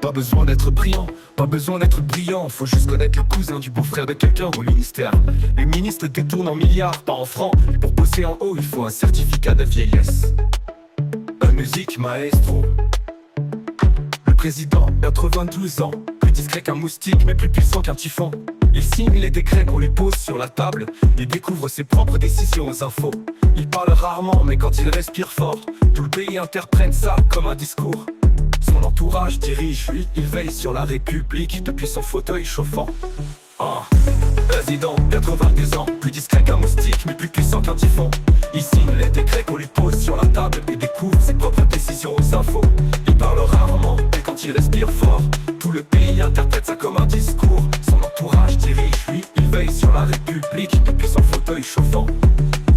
Pas besoin d'être brillant, pas besoin d'être brillant. Faut juste connaître le cousin du beau-frère de quelqu'un au ministère. Les ministres détournent en milliards, pas en francs. Pour bosser en haut, il faut un certificat de vieillesse. Un musique maestro. Le président, 92 ans. Plus discret qu'un moustique, mais plus puissant qu'un typhon. Il signe les décrets qu'on lui pose sur la table. Il découvre ses propres décisions aux infos. Il parle rarement, mais quand il respire fort, tout le pays interprète ça comme un discours. Son entourage dirige, lui, il veille sur la République depuis son fauteuil chauffant. Président, 90 ans, plus discret qu'un moustique, mais plus puissant qu'un typhon. Il signe les décrets qu'on lui pose sur la table et découvre ses propres décisions aux infos. Il parle rarement, mais quand il respire fort, tout le pays interprète ça comme un discours. Son entourage dirige, lui, il veille sur la République depuis son fauteuil chauffant.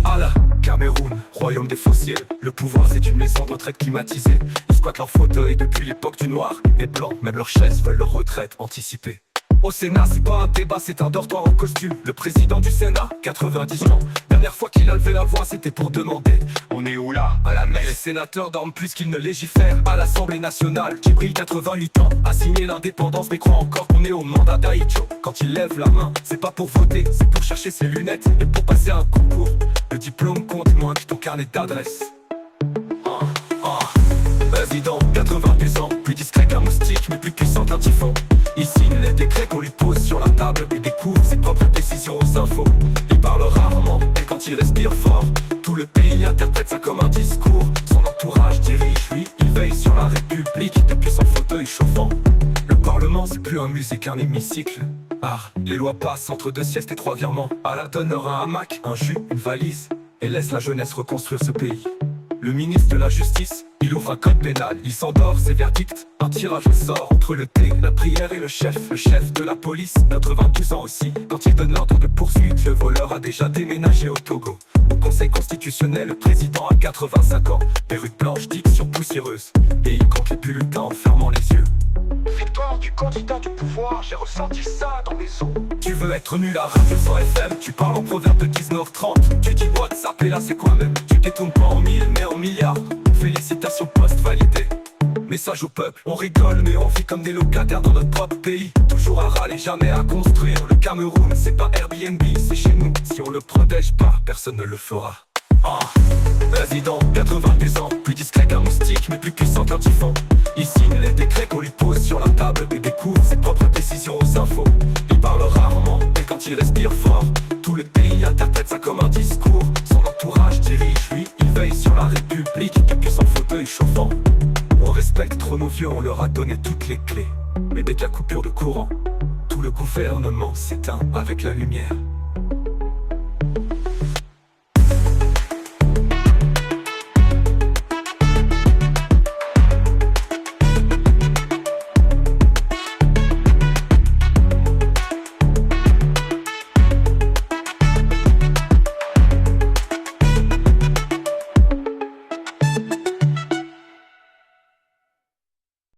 À la Cameroun, royaume des fossiles, le pouvoir c'est une maison de retraite climatisée. Ils squattent leur fauteuil depuis l'époque du noir. Les blancs, même leurs chaises, veulent leur retraite anticipée. Au Sénat, c'est pas un débat, c'est un dortoir en costume. Le président du Sénat, 90 ans. Dernière fois qu'il a levé la voix, c'était pour demander: on est où là, à la messe? Les sénateurs dorment plus qu'ils ne légifèrent. À l'Assemblée nationale, Djibril, 88 ans, a signé l'indépendance mais croit encore qu'on est au mandat d'Aïdjo. Quand il lève la main, c'est pas pour voter, c'est pour chercher ses lunettes et pour passer un concours. Le diplôme compte moins que ton carnet d'adresse. Président, 90 ans, plus discret qu'un moustique, mais plus puissant qu'un typhon. Il signe les décrets qu'on lui pose sur la table et découvre ses propres décisions aux infos. Il parle rarement, et quand il respire fort, tout le pays interprète ça comme un discours. Son entourage dirige, lui, il veille sur la République depuis son fauteuil chauffant. Le Parlement, c'est plus un musée qu'un hémicycle. Les lois passent entre 2 siestes et 3 virements. À la donneur un hamac, un jus, une valise, et laisse la jeunesse reconstruire ce pays. Le ministre de la Justice, il ouvre un code pénal, il s'endort ses verdicts. Un tirage au sort entre le thé, la prière et le chef. Le chef de la police, 92 ans aussi. Quand il donne l'ordre de poursuite, le voleur a déjà déménagé au Togo. Au Conseil constitutionnel, le président a 85 ans. Perruque blanche, diction poussiéreuse, et il compte les bulletins en fermant les yeux. Victoire du candidat du pouvoir, j'ai ressenti ça dans mes os. Tu veux être nul à Radio 100 FM, tu parles en proverbe de 19h30. Tu dis WhatsApp et là c'est quoi même? Tu détournes pas en 1000 mais en milliards. Félicitations post validé. Message au peuple, on rigole mais on vit comme des locataires dans notre propre pays. Toujours à râler, jamais à construire. Le Cameroun c'est pas Airbnb, c'est chez nous. Si on le protège pas, personne ne le fera. Président, 90 ans, plus discret qu'un moustique, mais plus puissant qu'un typhon. Il signe les décrets qu'on lui pose sur la table et découvre ses propres décisions aux infos. Il parle rarement, et quand il respire fort, tout le pays interprète ça comme un discours. Son entourage dirige, lui, il veille sur la République depuis son fauteuil chauffant. On respecte trop nos vieux, on leur a donné toutes les clés. Mais dès qu'il y a coupure de courant, tout le gouvernement s'éteint avec la lumière.